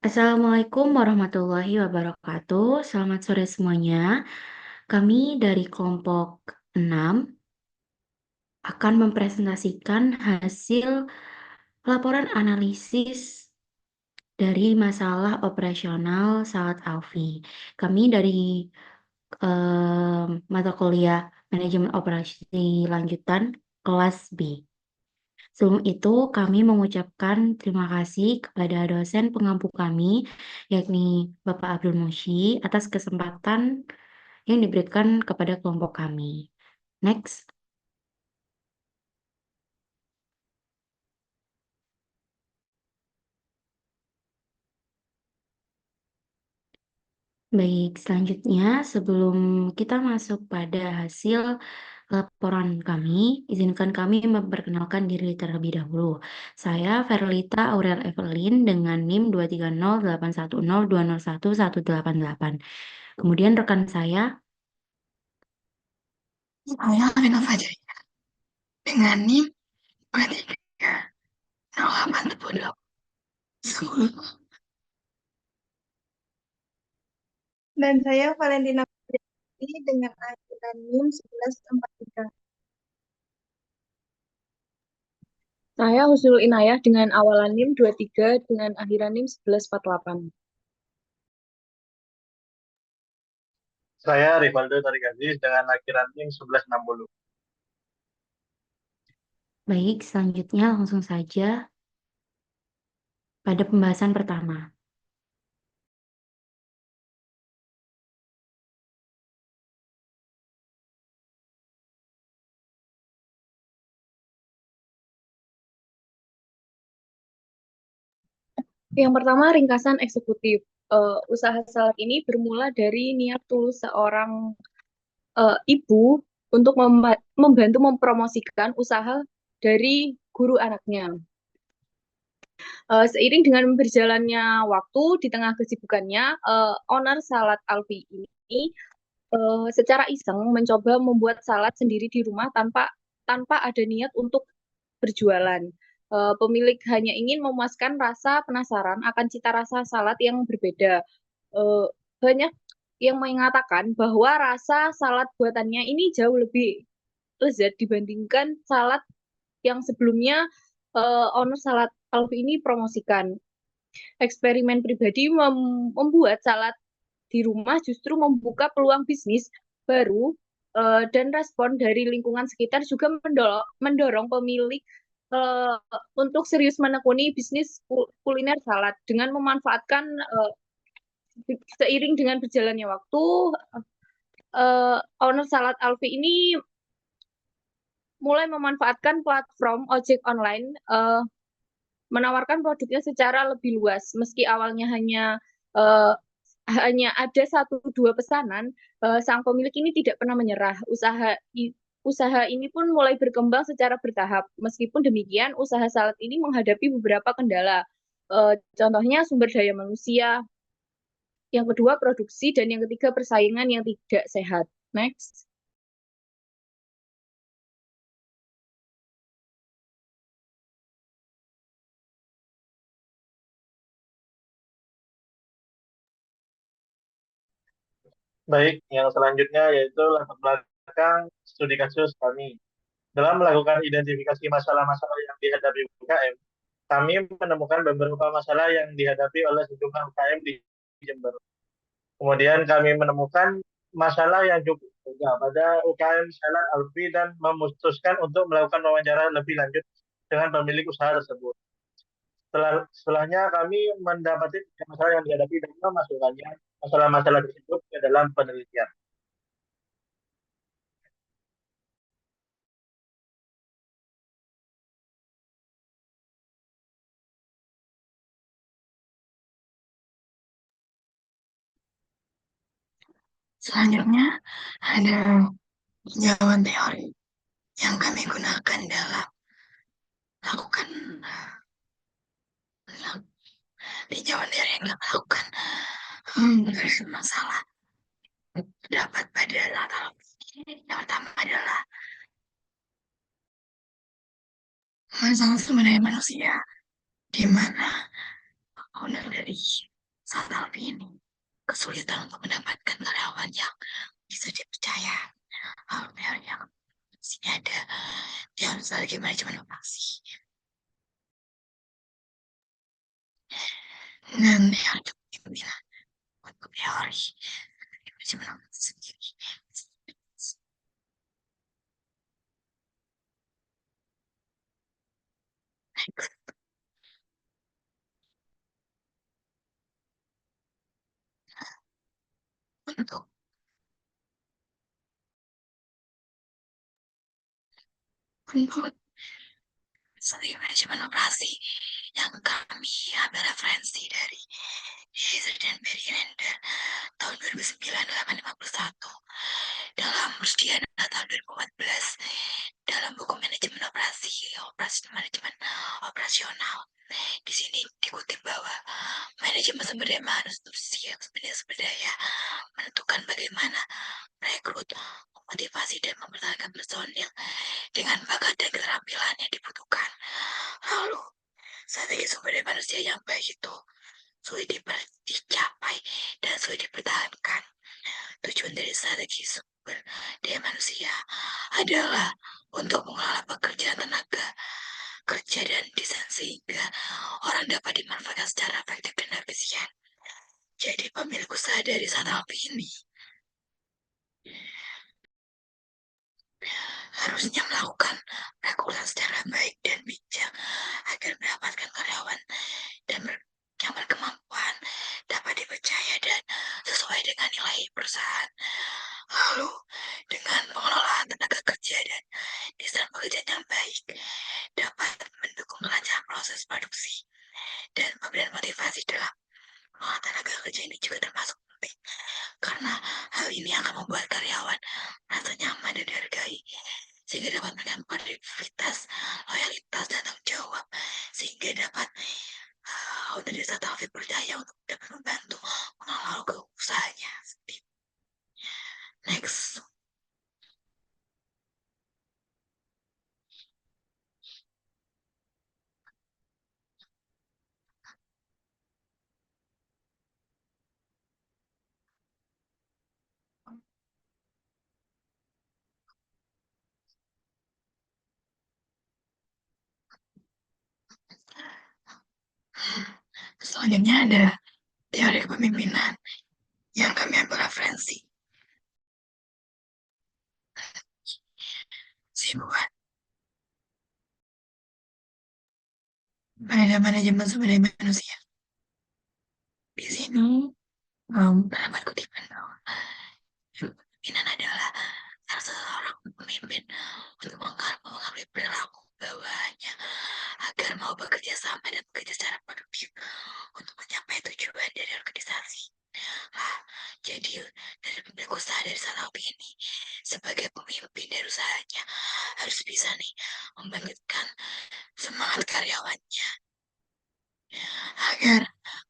Assalamualaikum warahmatullahi wabarakatuh. Selamat sore semuanya. Kami dari kelompok 6 akan mempresentasikan hasil laporan analisis dari masalah operasional saat Alfi. Kami dari mata kuliah Manajemen Operasi Lanjutan kelas B. Sebelum itu, kami mengucapkan terima kasih kepada dosen pengampu kami, yakni Bapak Abdul Musyi, atas kesempatan yang diberikan kepada kelompok kami. Next. Baik, selanjutnya sebelum kita masuk pada hasil laporan kami, izinkan kami memperkenalkan diri terlebih dahulu. Saya Verlita Aurel Evelyn dengan NIM 2308102011188. Kemudian rekan saya, Saya Alvin Fajri dengan NIM 230810. Dan saya Valentina Putri dengan akhiran NIM 1143. Saya Husnul Inayah dengan awalan NIM 23 dengan akhiran NIM 1148. Saya Rivaldo Tariq Aziz dengan akhiran NIM 1160. baik, selanjutnya langsung saja pada pembahasan pertama. Yang pertama, ringkasan eksekutif. Usaha salad ini bermula dari niat tulus seorang ibu untuk membantu mempromosikan usaha dari guru anaknya. Seiring dengan berjalannya waktu di tengah kesibukannya, owner Salad Alfi ini secara iseng mencoba membuat salad sendiri di rumah tanpa tanpa ada niat untuk berjualan. Pemilik hanya ingin memuaskan rasa penasaran akan cita rasa salad yang berbeda. Banyak yang mengatakan bahwa rasa salad buatannya ini jauh lebih lezat dibandingkan salad yang sebelumnya owner Salad Alfi ini promosikan. Eksperimen pribadi membuat salad di rumah justru membuka peluang bisnis baru, dan respon dari lingkungan sekitar juga mendorong pemilik uh, untuk serius menekuni bisnis kuliner salad dengan memanfaatkan seiring dengan berjalannya waktu, owner Salad Alfi ini mulai memanfaatkan platform ojek online, menawarkan produknya secara lebih luas. Meski awalnya uh, hanya ada satu dua pesanan, sang pemilik ini tidak pernah menyerah. Usaha ini pun mulai berkembang secara bertahap. Meskipun demikian, usaha salad ini menghadapi beberapa kendala. Contohnya sumber daya manusia, yang kedua produksi, dan yang ketiga persaingan yang tidak sehat. Next. Baik, yang selanjutnya yaitu latar belakang studi kasus kami. Dalam melakukan identifikasi masalah-masalah yang dihadapi UKM, kami menemukan beberapa masalah yang dihadapi oleh sejumlah UKM di Jember. Kemudian kami menemukan masalah yang cukup mudah pada UKM Salad Alfi dan memutuskan untuk melakukan wawancara lebih lanjut dengan pemilik usaha tersebut. Setelahnya kami mendapati masalah yang dihadapi dan memasukkannya masalah-masalah tersebut ke dalam penelitian. Selanjutnya ada tinjauan teori yang kami gunakan dalam melakukan tinjauan teori yang kami lakukan masalah dapat pada latar ini. Yang pertama adalah masalah sumber daya manusia, di mana owner dari kesulitan untuk mendapatkan karyawan yang bisa dipercaya. Lalu yang sini ada yang strategi manajemen operasi. Dan yang kepemimpinan untuk teori manajemen operasi sendiri. Next. Untuk strategi manajemen operasi yang kami ambil referensi dari Hazer dan Berrylander tahun 2009-851 dalam Rusdiana tahun 2014 dalam buku manajemen operasi manajemen operasional. Di sini dikutip bahwa manajemen sumber daya manusia sumber daya menentukan bagaimana merekrut, memotivasi dan mempertahankan personil dengan bakat dan keterampilan yang dibutuhkan. Lalu, strategi sumber daya manusia yang baik itu sulit dicapai dan sulit dipertahankan. Tujuan dari strategi sumber daya manusia adalah untuk mengelola pekerjaan tenaga kerja dan desain sehingga orang dapat dimanfaatkan secara efektif dan efisien. Jadi pemilik usaha dari Satalpi ini harusnya melakukan rekrutmen secara baik dan bijak agar mendapatkan karyawan dan yang berkemampuan dapat dipercaya dan sesuai dengan nilai perusahaan. Lalu dengan pengelolaan tenaga kerja dan desain pekerjaan yang baik dapat mendukung kelancaran proses produksi dan pemberian motivasi dalam pengelolaan tenaga kerja ini juga termasuk penting karena hal ini akan membuat karyawan merasa nyaman dan dihargai sehingga dapat memberikan produktivitas, loyalitas, dan tanggung jawab sehingga dapat dari Satalpi percaya untuk dapat membantu mengelola usahanya. Next. Selanjutnya ada teori kepemimpinan yang kami ambil referensi. Buat manajemen sumber daya manusia. Di sini dapat kutipan bahwa kepemimpinan adalah salah seorang pemimpin untuk mengaruhi perilaku bawahnya agar mau bekerja sama dan bekerja secara produktif untuk mencapai tujuan dari organisasi. Jadi dari pemilik usaha dari Satalpi ini sebagai pemimpin dari usahanya harus bisa nih membangkitkan semangat karyawannya agar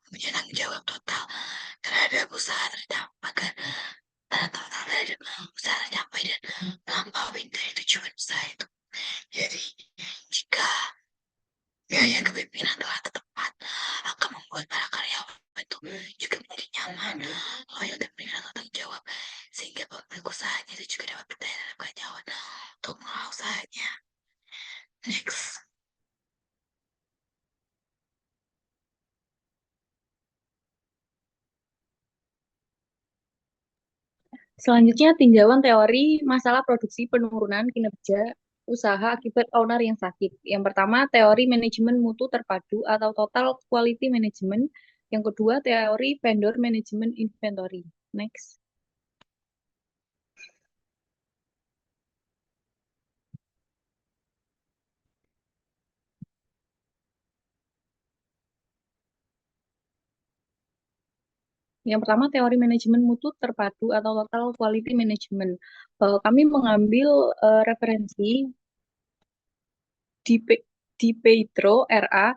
punya tanggung jawab total terhadap usaha tercapai terhadap usaha tercapai dan melampaui dari tujuan usaha itu. Jadi jika gaya kepemimpinan telah tepat akan membuat para karyawan itu juga menjadi nyaman, loyal dan merasa tanggung jawab sehingga pemilik usahanya itu juga dapat percaya dalam karyawan untuk mengelola usahanya. Next. Selanjutnya, tinjauan teori masalah produksi penurunan kinerja usaha akibat owner yang sakit. Yang pertama, teori manajemen mutu terpadu atau total quality management. Yang kedua, teori vendor management inventory. Next. Yang pertama, teori manajemen mutu terpadu atau total quality management. Kami mengambil referensi di Pedro RA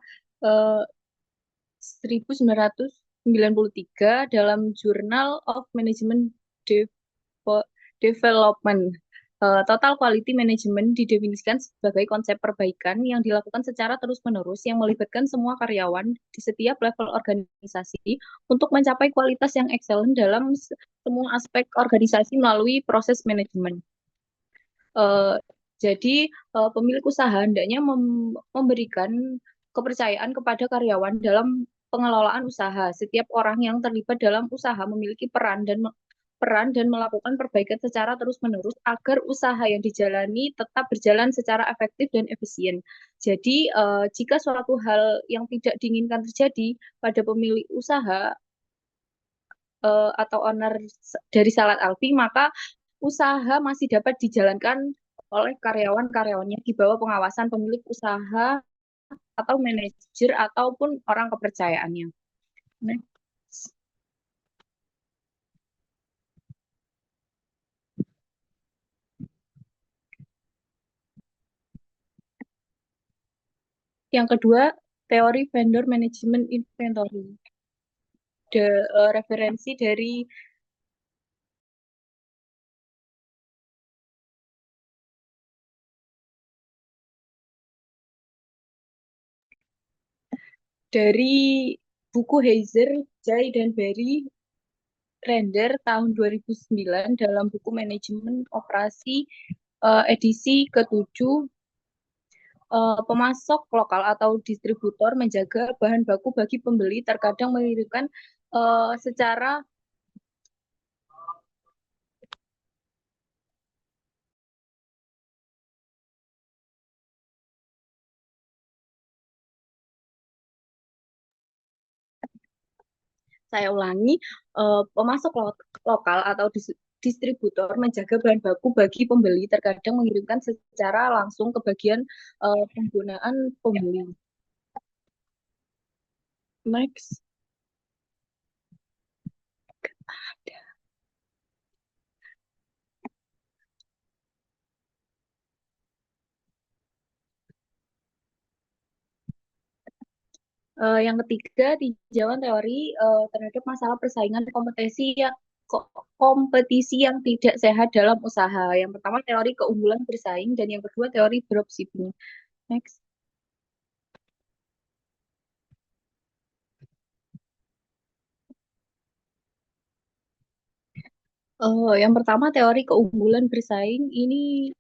1993 dalam Journal of Management Development. Total quality management didefinisikan sebagai konsep perbaikan yang dilakukan secara terus-menerus yang melibatkan semua karyawan di setiap level organisasi untuk mencapai kualitas yang excellent dalam semua aspek organisasi melalui proses manajemen. Jadi pemilik usaha hendaknya memberikan kepercayaan kepada karyawan dalam pengelolaan usaha. Setiap orang yang terlibat dalam usaha memiliki peran dan melakukan perbaikan secara terus-menerus agar usaha yang dijalani tetap berjalan secara efektif dan efisien. Jadi jika suatu hal yang tidak diinginkan terjadi pada pemilik usaha atau owner dari Salad Alfi, maka usaha masih dapat dijalankan oleh karyawan-karyawannya di bawah pengawasan pemilik usaha atau manajer ataupun orang kepercayaannya. Next. Yang kedua, teori vendor management inventory. Referensi dari buku Heiser, Jay, dan Barry Render tahun 2009 dalam buku Manajemen Operasi edisi ke-7, pemasok lokal atau distributor menjaga bahan baku bagi pembeli terkadang mengirimkan secara saya ulangi, pemasok lokal atau distributor menjaga bahan baku bagi pembeli terkadang mengirimkan secara langsung ke bagian penggunaan pembeli. Next. Yang ketiga, tinjauan teori terhadap masalah persaingan kompetisi yang tidak sehat dalam usaha. Yang pertama, teori keunggulan bersaing, dan yang kedua, teori dropshipping. Next. Yang pertama, teori keunggulan bersaing. Ini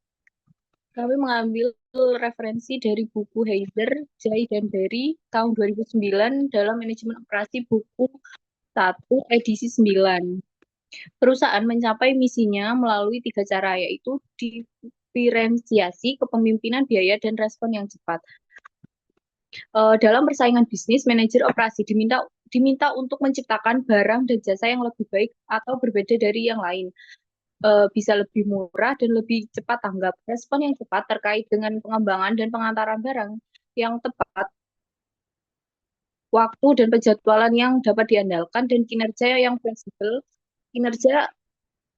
kami mengambil referensi dari buku Heiser, Jay, dan Barry tahun 2009 dalam manajemen operasi buku 1 edisi 9. Perusahaan mencapai misinya melalui 3 cara, yaitu diferensiasi, kepemimpinan biaya, dan respon yang cepat. Dalam persaingan bisnis, manajer operasi diminta untuk menciptakan barang dan jasa yang lebih baik atau berbeda dari yang lain. Bisa lebih murah dan lebih cepat tanggap. Respon yang cepat terkait dengan pengembangan dan pengantaran barang yang tepat, waktu dan penjadwalan yang dapat diandalkan, dan kinerja yang fleksibel. Kinerja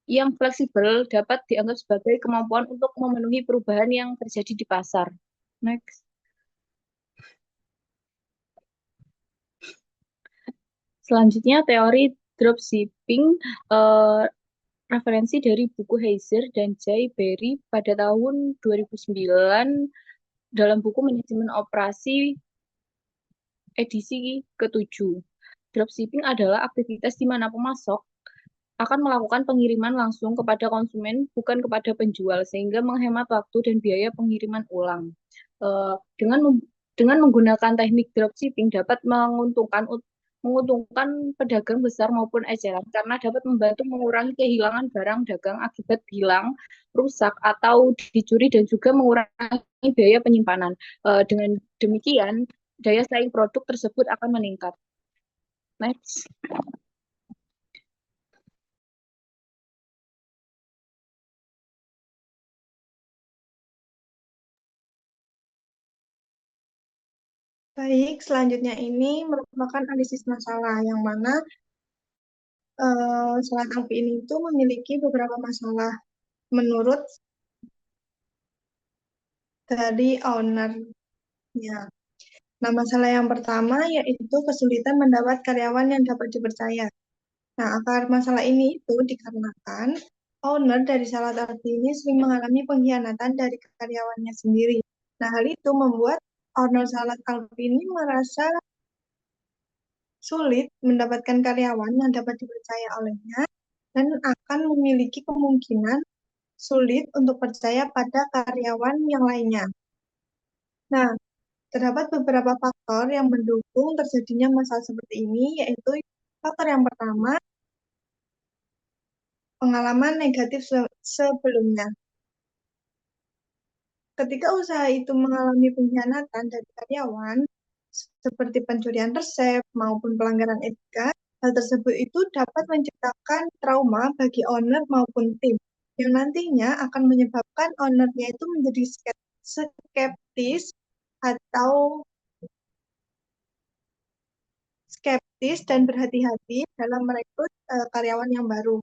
yang fleksibel dapat dianggap sebagai kemampuan untuk memenuhi perubahan yang terjadi di pasar. Next. Selanjutnya, teori dropshipping, referensi dari buku Heiser dan Jay Barry pada tahun 2009 dalam buku Manajemen Operasi edisi ke-7. Dropshipping adalah aktivitas di mana pemasok akan melakukan pengiriman langsung kepada konsumen, bukan kepada penjual, sehingga menghemat waktu dan biaya pengiriman ulang. Dengan menggunakan teknik dropshipping dapat menguntungkan pedagang besar maupun eceran karena dapat membantu mengurangi kehilangan barang dagang akibat hilang, rusak, atau dicuri, dan juga mengurangi biaya penyimpanan. Dengan demikian, daya saing produk tersebut akan meningkat. Next. Baik, selanjutnya ini merupakan analisis masalah, yang mana Salad Alfi ini itu memiliki beberapa masalah menurut dari owner-nya. Nah, masalah yang pertama yaitu kesulitan mendapat karyawan yang dapat dipercaya. Nah, akar masalah ini itu dikarenakan owner dari Salat Alfi ini sering mengalami pengkhianatan dari karyawannya sendiri. Nah, hal itu membuat owner Salat Alfi ini merasa sulit mendapatkan karyawan yang dapat dipercaya olehnya dan akan memiliki kemungkinan sulit untuk percaya pada karyawan yang lainnya. Nah, terdapat beberapa faktor yang mendukung terjadinya masalah seperti ini, yaitu faktor yang pertama, pengalaman negatif sebelumnya. Ketika usaha itu mengalami pengkhianatan dari karyawan, seperti pencurian resep maupun pelanggaran etika, hal tersebut itu dapat menciptakan trauma bagi owner maupun tim, yang nantinya akan menyebabkan ownernya itu menjadi skeptis atau dan berhati-hati dalam merekrut karyawan yang baru.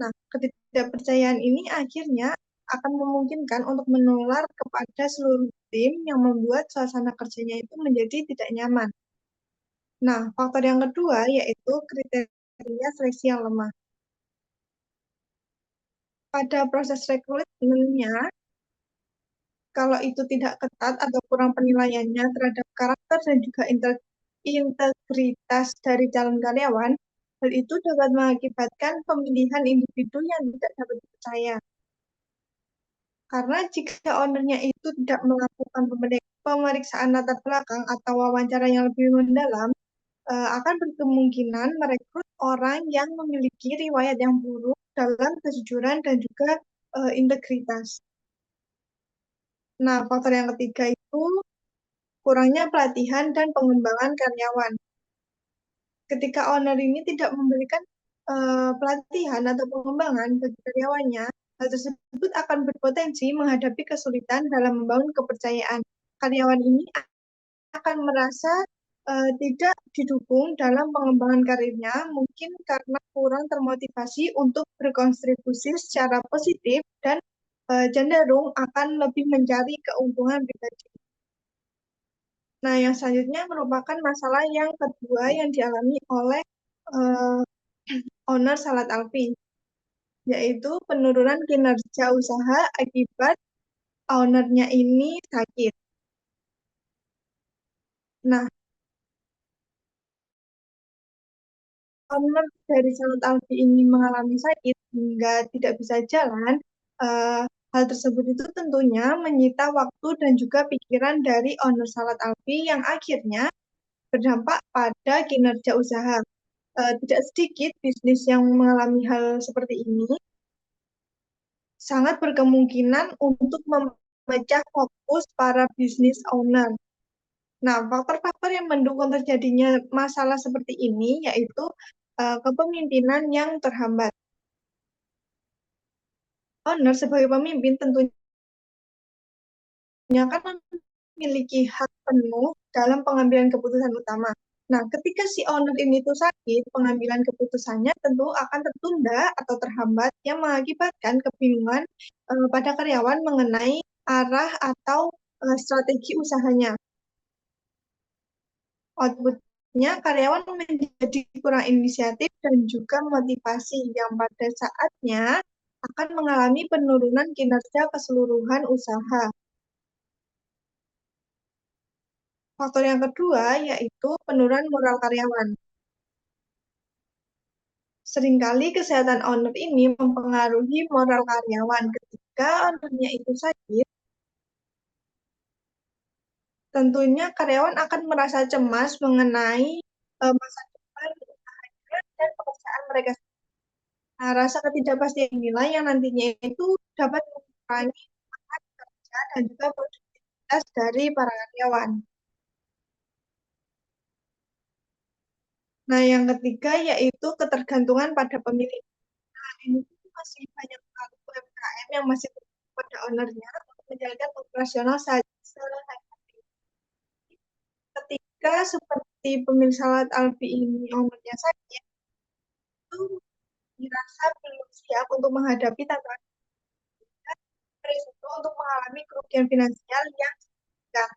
Nah, ketidakpercayaan ini akhirnya akan memungkinkan untuk menular kepada seluruh tim yang membuat suasana kerjanya itu menjadi tidak nyaman. Nah, faktor yang kedua yaitu kriteria seleksi yang lemah. Pada proses rekrutmennya, kalau itu tidak ketat atau kurang penilaiannya terhadap karakter dan juga integritas dari calon karyawan, hal itu dapat mengakibatkan pemilihan individu yang tidak dapat dipercaya. Karena jika ownernya itu tidak melakukan pemeriksaan latar belakang atau wawancara yang lebih mendalam, akan berkemungkinan merekrut orang yang memiliki riwayat yang buruk dalam kejujuran dan juga integritas. Nah, faktor yang ketiga itu kurangnya pelatihan dan pengembangan karyawan. Ketika owner ini tidak memberikan pelatihan atau pengembangan bagi karyawannya, hal tersebut akan berpotensi menghadapi kesulitan dalam membangun kepercayaan. Karyawan ini akan merasa tidak didukung dalam pengembangan karirnya, mungkin karena kurang termotivasi untuk berkontribusi secara positif dan cenderung akan lebih mencari keuntungan pribadi. Nah, yang selanjutnya merupakan masalah yang kedua yang dialami oleh owner Salat Alfi, yaitu penurunan kinerja usaha akibat ownernya ini sakit. Nah, owner dari Salat Alfi ini mengalami sakit hingga tidak bisa jalan, hal tersebut itu tentunya menyita waktu dan juga pikiran dari owner Salat Alfi yang akhirnya berdampak pada kinerja usaha. Tidak sedikit bisnis yang mengalami hal seperti ini sangat berkemungkinan untuk memecah fokus para bisnis owner. Nah, faktor-faktor yang mendukung terjadinya masalah seperti ini yaitu kepemimpinan yang terhambat. Owner sebagai pemimpin tentunya kan memiliki hak penuh dalam pengambilan keputusan utama. Nah, ketika si owner ini tuh sakit, pengambilan keputusannya tentu akan tertunda atau terhambat yang mengakibatkan kebingungan pada karyawan mengenai arah atau strategi usahanya. Outputnya karyawan menjadi kurang inisiatif dan juga motivasi yang pada saatnya akan mengalami penurunan kinerja keseluruhan usaha. Faktor yang kedua yaitu penurunan moral karyawan. Seringkali kesehatan owner ini mempengaruhi moral karyawan. Ketika ownernya itu sakit, tentunya karyawan akan merasa cemas mengenai masa depan usahanya dan pekerjaan mereka. Nah, rasa ketidakpastian nilai yang nantinya itu dapat mengurangi semangat kerja dan juga produktivitas dari para karyawan. Nah, yang ketiga yaitu ketergantungan pada pemilik. Nah, ini masih banyak sekali UMKM yang masih bergantung pada ownernya untuk menjalankan operasional sehari-hari. Ketika seperti pemilik Salat Alfi ini ownernya sakit, itu dirasa belum siap untuk menghadapi tantangan berisiko untuk mengalami kerugian finansial yang signifikan.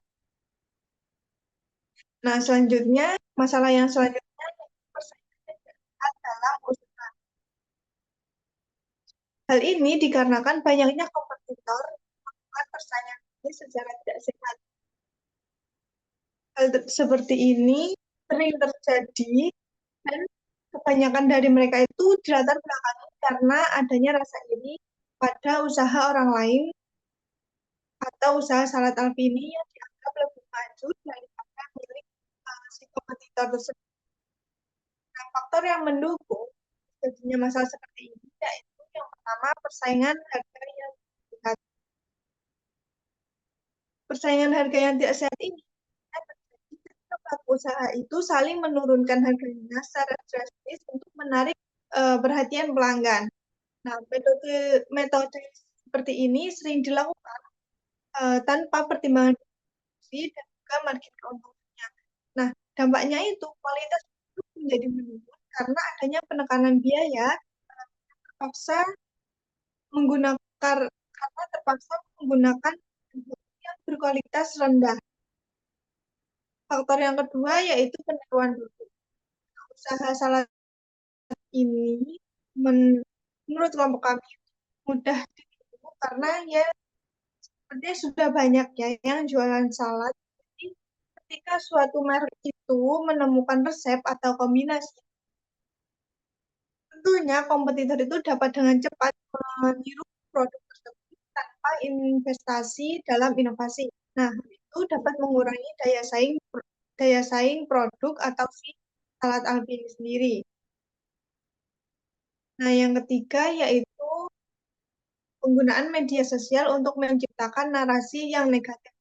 Nah, selanjutnya, masalah yang selanjutnya persaingan dalam usaha. Hal ini dikarenakan banyaknya kompetitor melakukan persaingan ini secara tidak sehat. Hal seperti ini sering terjadi dan kebanyakan dari mereka itu dilatar belakangi karena adanya rasa iri pada usaha orang lain atau usaha salad Alfini yang dianggap lebih maju daripada milik si kompetitor tersebut. Nah, faktor yang mendukung terjadinya masalah seperti ini yaitu yang pertama persaingan harga yang sehat. Persaingan harga yang tidak sehat ini terjadi ketika pelaku usaha itu saling menurunkan harganya secara drastis untuk menarik perhatian pelanggan. Nah, metode seperti ini sering dilakukan tanpa pertimbangan produksi dan juga margin keuntungannya. Nah, dampaknya itu kualitas produk menjadi menurun karena adanya penekanan biaya terpaksa menggunakan yang berkualitas rendah. Faktor yang kedua yaitu peniruan produk. Usaha salad ini menurut kelompok kami mudah ditiru karena ya sepertinya sudah banyak ya yang jualan salad. Jadi ketika suatu merek itu menemukan resep atau kombinasi, tentunya kompetitor itu dapat dengan cepat meniru produk tersebut tanpa investasi dalam inovasi. Nah, itu dapat mengurangi daya saing produk atau si salad Alfini sendiri. Nah, yang ketiga yaitu penggunaan media sosial untuk menciptakan narasi yang negatif.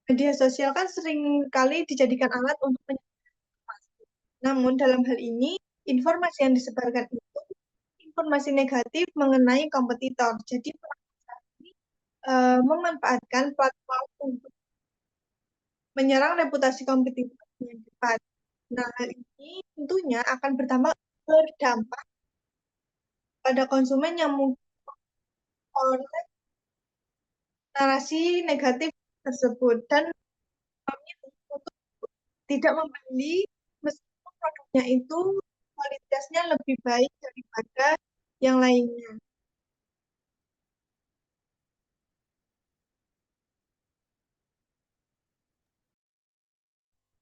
Media sosial kan sering kali dijadikan alat untuk menyebarkan informasi. Namun dalam hal ini, informasi yang disebarkan itu informasi negatif mengenai kompetitor. Jadi ini memanfaatkan platform untuk menyerang reputasi kompetitor dengan cepat. Nah, hal ini tentunya akan berdampak pada konsumen yang mungkin oleh narasi negatif tersebut dan untuk tidak membeli meskipun produknya itu kualitasnya lebih baik daripada yang lainnya.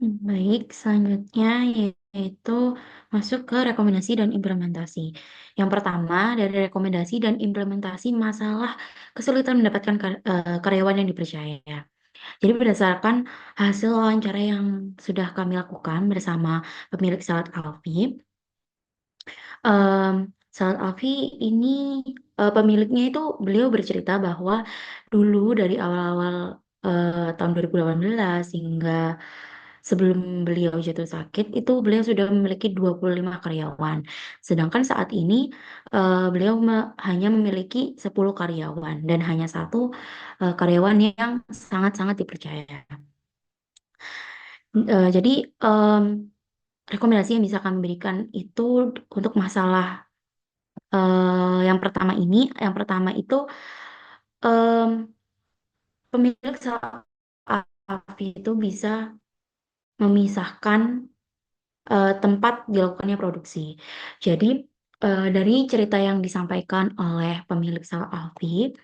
Baik, selanjutnya yaitu masuk ke rekomendasi dan implementasi. Yang pertama, dari rekomendasi dan implementasi masalah kesulitan mendapatkan karyawan yang dipercaya. Jadi berdasarkan hasil wawancara yang sudah kami lakukan bersama pemilik Salad Alfi, Salad Alfi ini pemiliknya itu beliau bercerita bahwa dulu dari awal-awal tahun 2018 hingga sebelum beliau jatuh sakit itu beliau sudah memiliki 25 karyawan. Sedangkan saat ini beliau hanya memiliki 10 karyawan dan hanya satu karyawan yang sangat-sangat dipercaya. Jadi rekomendasi yang bisa kami berikan itu untuk masalah yang pertama itu em, pemilik salah AFI itu bisa memisahkan tempat dilakukannya produksi. Jadi dari cerita yang disampaikan oleh pemilik salah AFI,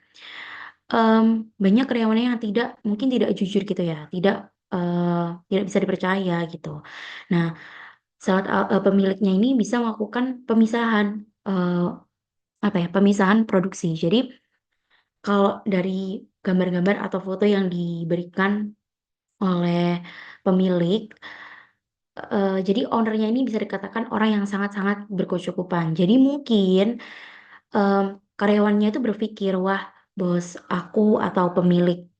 banyak karyawannya yang mungkin tidak jujur gitu ya, tidak bisa dipercaya gitu. Nah, pemiliknya ini bisa melakukan pemisahan pemisahan produksi. Jadi kalau dari gambar-gambar atau foto yang diberikan oleh pemilik, jadi ownernya ini bisa dikatakan orang yang sangat-sangat berkecukupan. Jadi mungkin em, karyawannya itu berpikir, wah bos aku atau pemilik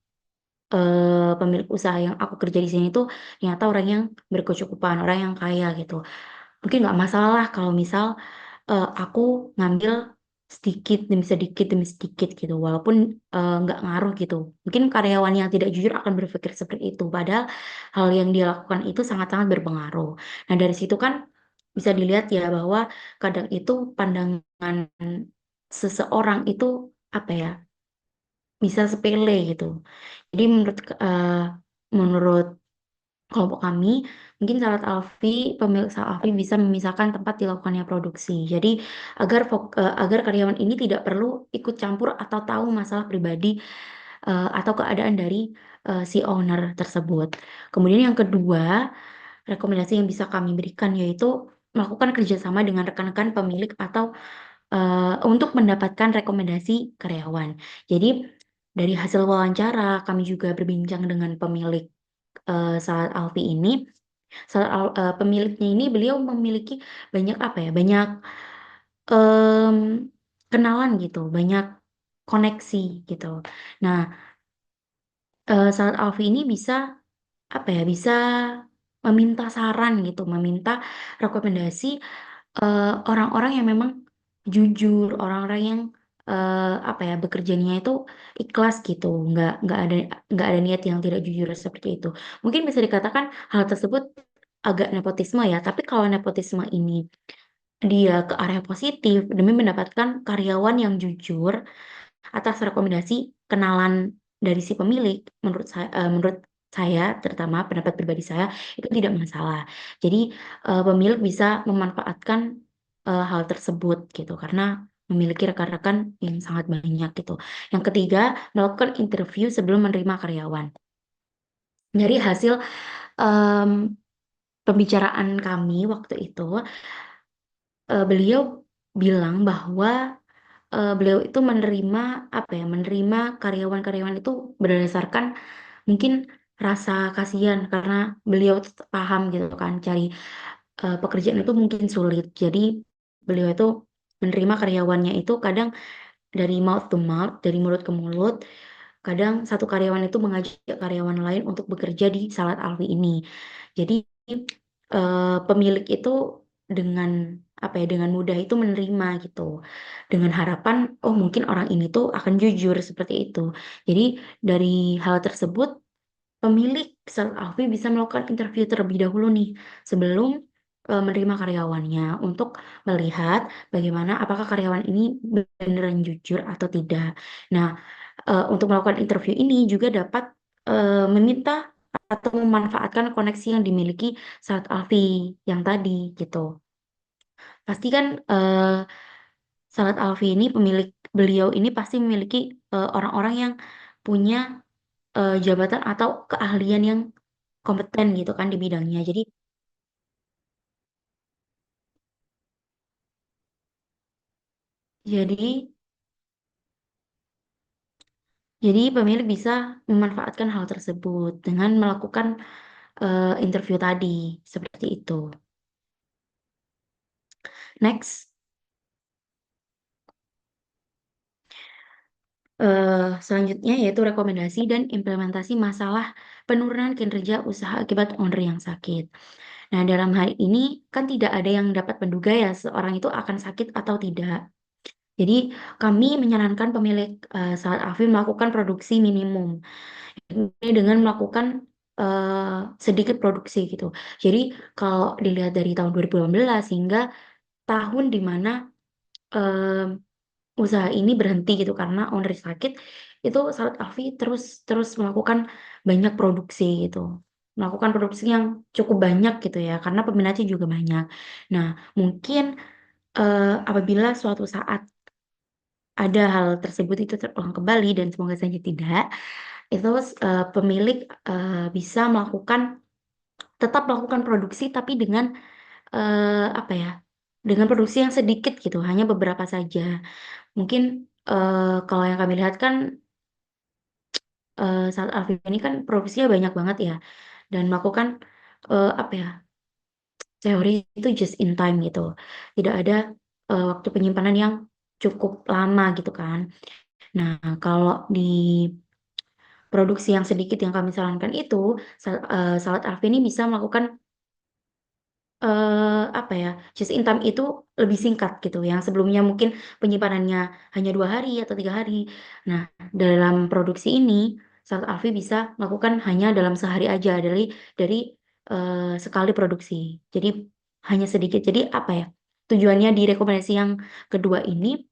usaha yang aku kerja di sini tuh ternyata orang yang berkecukupan, orang yang kaya gitu. Mungkin nggak masalah kalau misal aku ngambil sedikit demi sedikit gitu, walaupun nggak ngaruh gitu. Mungkin karyawan yang tidak jujur akan berpikir seperti itu, padahal hal yang dia lakukan itu sangat-sangat berpengaruh. Nah, dari situ kan bisa dilihat ya bahwa kadang itu pandangan seseorang itu apa ya, bisa sepele gitu. Jadi menurut kelompok kami, mungkin pemilik salad Alfie bisa memisahkan tempat dilakukannya produksi. Jadi agar karyawan ini tidak perlu ikut campur atau tahu masalah pribadi atau keadaan dari si owner tersebut. Kemudian yang kedua, rekomendasi yang bisa kami berikan yaitu melakukan kerjasama dengan rekan-rekan pemilik atau untuk mendapatkan rekomendasi karyawan. Jadi dari hasil wawancara kami juga berbincang dengan pemilik Salad Alfie ini. Pemiliknya ini beliau memiliki banyak banyak em, kenalan gitu, banyak koneksi gitu. Nah, Salad Alfie ini bisa bisa meminta saran gitu, meminta rekomendasi orang-orang yang memang jujur, orang-orang yang bekerjanya itu ikhlas gitu, nggak ada niat yang tidak jujur seperti itu. Mungkin bisa dikatakan hal tersebut agak nepotisme ya, tapi kalau nepotisme ini dia ke arah positif demi mendapatkan karyawan yang jujur atas rekomendasi kenalan dari si pemilik, menurut saya terutama pendapat pribadi saya itu tidak masalah. Jadi pemilik bisa memanfaatkan hal tersebut gitu karena memiliki rekan-rekan yang sangat banyak gitu. Yang ketiga, melakukan interview sebelum menerima karyawan. Dari hasil em, pembicaraan kami waktu itu, beliau bilang bahwa beliau itu menerima karyawan-karyawan itu berdasarkan mungkin rasa kasihan karena beliau tuh paham gitu kan cari pekerjaan itu mungkin sulit. Jadi beliau itu menerima karyawannya itu kadang dari mouth to mouth, dari mulut ke mulut. Kadang satu karyawan itu mengajak karyawan lain untuk bekerja di Salad Alwi ini. Jadi pemilik itu dengan dengan mudah itu menerima gitu. Dengan harapan, oh mungkin orang ini tuh akan jujur seperti itu. Jadi dari hal tersebut pemilik Salad Alfie bisa melakukan interview terlebih dahulu nih sebelum menerima karyawannya untuk melihat bagaimana apakah karyawan ini beneran jujur atau tidak. Nah, untuk melakukan interview ini juga dapat meminta atau memanfaatkan koneksi yang dimiliki Salad Alfie yang tadi gitu. Pasti kan Salad Alfie ini beliau ini pasti memiliki orang-orang yang punya jabatan atau keahlian yang kompeten gitu kan di bidangnya. Jadi jadi pemilik bisa memanfaatkan hal tersebut dengan melakukan interview tadi seperti itu. Next, selanjutnya yaitu rekomendasi dan implementasi masalah penurunan kinerja usaha akibat owner yang sakit. Nah, dalam hal ini kan tidak ada yang dapat menduga ya seorang itu akan sakit atau tidak. Jadi kami menyarankan pemilik saat Afi melakukan produksi minimum ini dengan melakukan sedikit produksi gitu. Jadi kalau dilihat dari tahun 2018 hingga tahun di mana usaha ini berhenti gitu karena owner sakit, itu Salad Alfie terus terus melakukan banyak produksi gitu. Melakukan produksi yang cukup banyak gitu ya, karena peminatnya juga banyak. Nah, mungkin apabila suatu saat ada hal tersebut itu terulang kembali dan semoga saja tidak, itu pemilik bisa tetap melakukan produksi tapi dengan dengan produksi yang sedikit gitu, hanya beberapa saja. Mungkin kalau yang kami lihat kan saat Alfie ini kan produksinya banyak banget ya dan melakukan eh, apa ya teori itu just in time gitu. Tidak ada waktu penyimpanan yang cukup lama gitu kan. Nah, kalau di produksi yang sedikit yang kami sarankan itu, Salad Alfie ini bisa melakukan just in time itu lebih singkat gitu, yang sebelumnya mungkin penyimpanannya hanya 2 hari atau 3 hari. Nah, dalam produksi ini, Salad Alfie bisa melakukan hanya dalam sehari aja dari sekali produksi. Jadi hanya sedikit. Jadi tujuannya di rekomendasi yang kedua ini,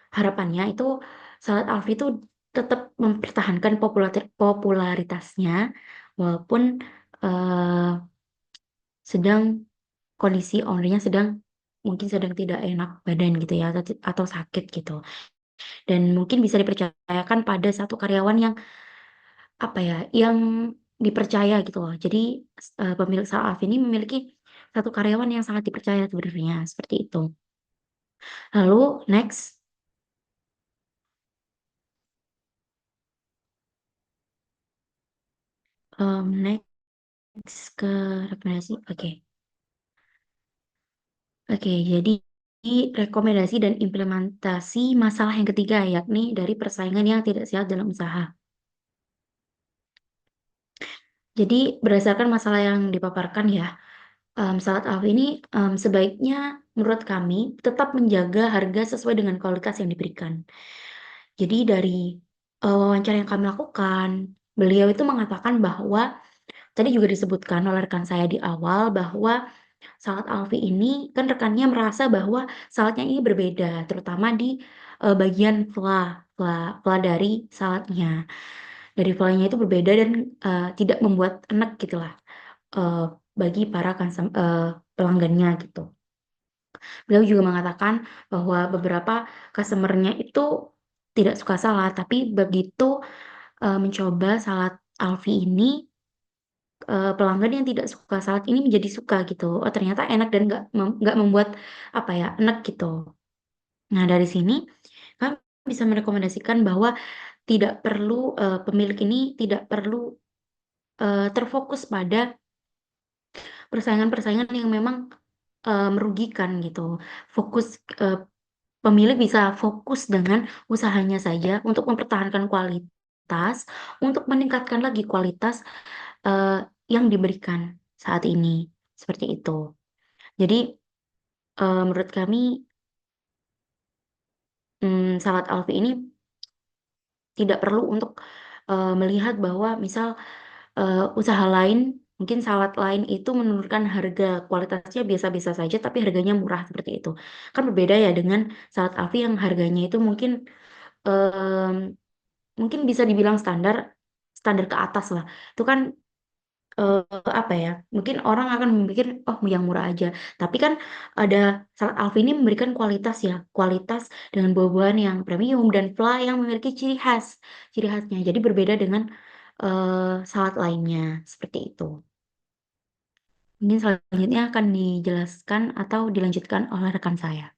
harapannya itu Salad Alfie itu tetap mempertahankan popularitasnya walaupun eh, kondisi ownernya mungkin sedang tidak enak badan gitu ya, atau sakit gitu. Dan mungkin bisa dipercayakan pada satu karyawan yang apa ya, yang dipercaya gitu loh. Jadi pemilik startup ini memiliki satu karyawan yang sangat dipercaya sebenarnya, seperti itu. Lalu next, next ke rekomendasi. Oke, jadi rekomendasi dan implementasi masalah yang ketiga, yakni dari persaingan yang tidak sehat dalam usaha. Jadi berdasarkan masalah yang dipaparkan ya, saat ini sebaiknya menurut kami tetap menjaga harga sesuai dengan kualitas yang diberikan. Jadi dari wawancara yang kami lakukan, beliau itu mengatakan bahwa tadi juga disebutkan oleh rekan saya di awal bahwa Salad Alfi ini kan rekannya merasa bahwa saladnya ini berbeda, terutama di bagian fla dari saladnya. Dari flanya itu berbeda dan tidak membuat enak gitulah bagi para pelanggannya gitu. Beliau juga mengatakan bahwa beberapa customer-nya itu tidak suka salad, tapi begitu mencoba salad Alfi ini, pelanggan yang tidak suka salad ini menjadi suka gitu. Oh ternyata enak dan nggak membuat apa ya, enak gitu. Nah dari sini kami bisa merekomendasikan bahwa tidak perlu pemilik ini tidak perlu terfokus pada persaingan-persaingan yang memang merugikan gitu. Pemilik bisa fokus dengan usahanya saja untuk mempertahankan kualitas, untuk meningkatkan lagi kualitas yang diberikan saat ini. Seperti itu. Jadi menurut kami Salad Alfi ini tidak perlu untuk melihat bahwa misal usaha lain, mungkin salad lain itu menurunkan harga, kualitasnya biasa-biasa saja tapi harganya murah seperti itu. Kan berbeda ya dengan Salad Alfi yang harganya itu mungkin bisa dibilang standar ke atas lah. Itu kan apa ya? Mungkin orang akan memikir oh yang murah aja. Tapi kan ada Salad Alfi ini memberikan kualitas ya, kualitas dengan buah-buahan yang premium dan fla yang memiliki ciri khasnya. Jadi berbeda dengan salad lainnya seperti itu. Mungkin selanjutnya akan dijelaskan atau dilanjutkan oleh rekan saya.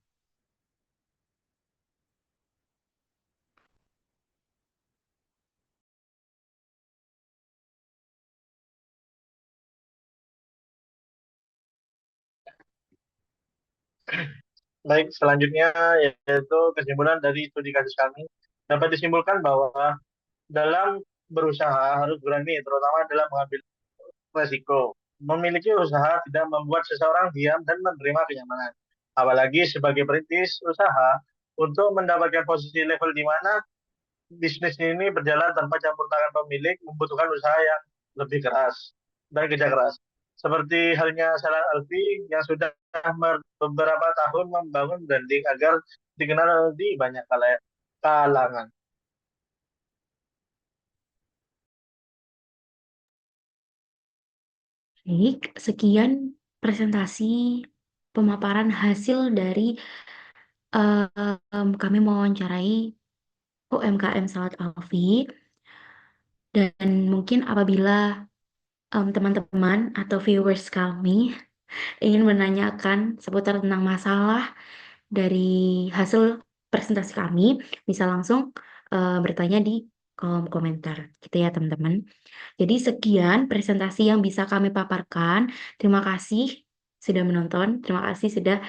Baik, selanjutnya yaitu kesimpulan dari studi kasus kami dapat disimpulkan bahwa dalam berusaha harus berani, terutama dalam mengambil resiko. Memiliki usaha tidak membuat seseorang diam dan menerima kenyamanan. Apalagi sebagai perintis usaha, untuk mendapatkan posisi level di mana bisnis ini berjalan tanpa campur tangan pemilik membutuhkan usaha yang lebih keras dan kerja keras. Seperti halnya Salad Alfi yang sudah beberapa tahun membangun branding agar dikenal di banyak kalangan. Baik, sekian presentasi pemaparan hasil dari kami mewawancarai UMKM Salad Alfi. Dan mungkin apabila teman-teman atau viewers kami ingin menanyakan seputar tentang masalah dari hasil presentasi kami, bisa langsung bertanya di kolom komentar, gitu ya teman-teman. Jadi sekian presentasi yang bisa kami paparkan. Terima kasih sudah menonton, terima kasih sudah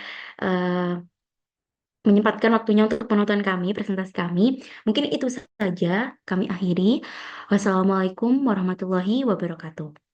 menyempatkan waktunya untuk menonton kami, presentasi kami. Mungkin itu saja kami akhiri. Wassalamualaikum warahmatullahi wabarakatuh.